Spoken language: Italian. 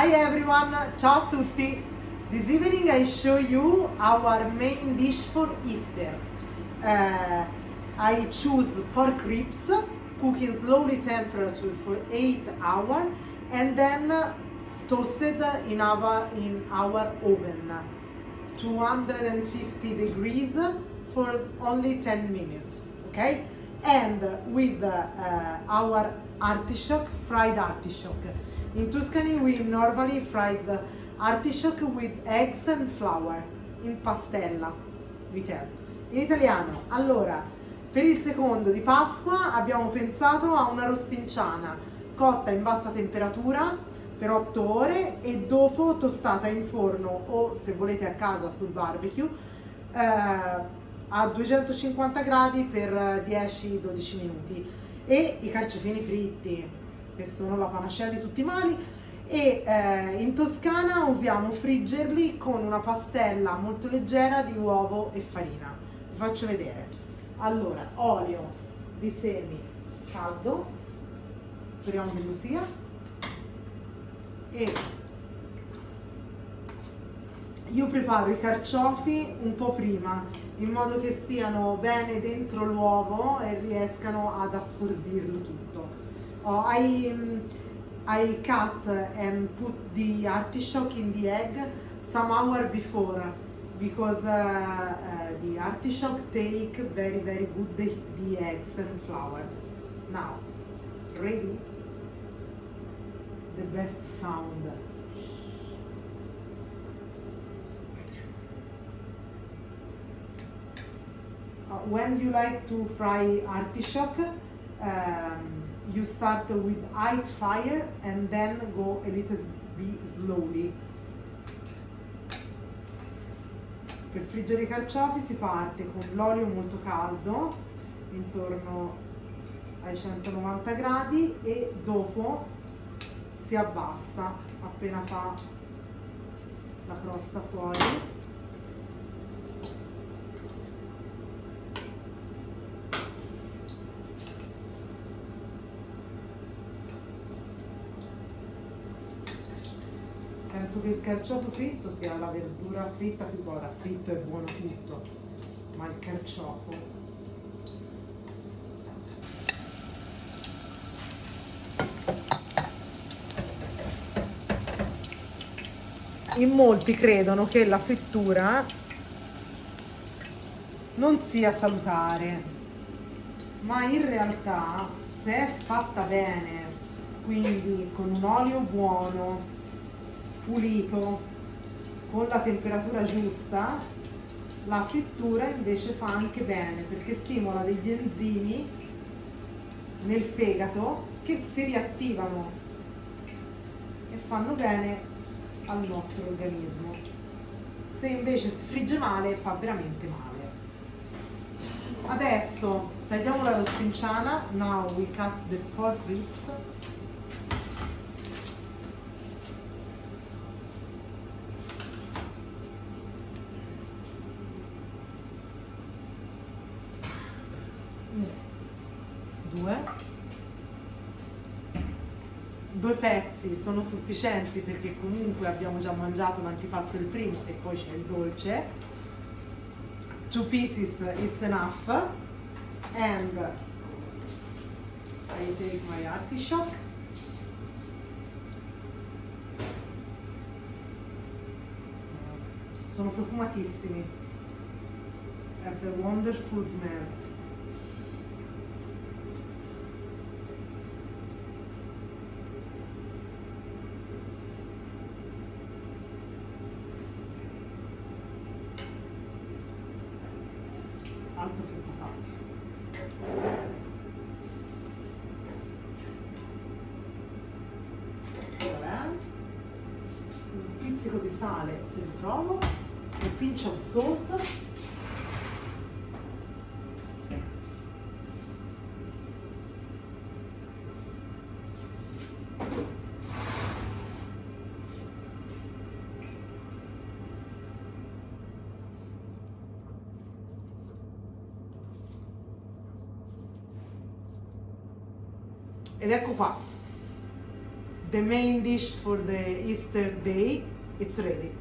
Hi everyone, ciao a tutti. This evening I show you our main dish for Easter. I choose pork ribs, cooked in slowly temperature for 8 hours and then toasted in our oven, 250 degrees for only 10 minutes. Okay, and with our artichoke, fried artichoke. In Tuscany we normally fried artichoke with eggs and flour in pastella, we tell. In italiano, allora, per il secondo di Pasqua abbiamo pensato a una rostinciana cotta in bassa temperatura per 8 ore e dopo tostata in forno o, se volete, a casa sul barbecue a 250 gradi per 10-12 minuti. E i carciofini fritti, che sono la panacea di tutti i mali, e in Toscana usiamo friggerli con una pastella molto leggera di uovo e farina. Vi faccio vedere. Allora, olio di semi caldo, speriamo che lo sia, e io preparo i carciofi un po' prima, in modo che stiano bene dentro l'uovo e riescano ad assorbirlo tutto. I cut and put the artichoke in the egg some hour before, because the artichoke take very good the eggs and flour. Now, ready? The best sound. When you like to fry artichoke, you start with high fire and then go a little bit slowly. Per friggere i carciofi si parte con l'olio molto caldo, intorno ai 190 gradi, e dopo si abbassa appena fa la crosta fuori. Penso che il carciofo fritto sia la verdura fritta più buona. Fritto è buono tutto, ma il carciofo. In molti credono che la frittura non sia salutare, ma in realtà, se è fatta bene, quindi con un olio buono, pulito, con la temperatura giusta, la frittura invece fa anche bene, perché stimola degli enzimi nel fegato che si riattivano e fanno bene al nostro organismo. Se invece si frigge male, fa veramente male. Adesso tagliamo la rostinciana. Now we cut the pork ribs. Due pezzi sono sufficienti, perché comunque abbiamo già mangiato l'antipasto del primo e poi c'è il dolce. 2 pieces it's enough. And I take my artichoke. Sono profumatissimi. Have a wonderful smell. Alto frittato. Un pizzico di sale se lo trovo, un pinch of salt. Ed ecco qua, the main dish for the Easter day, it's ready.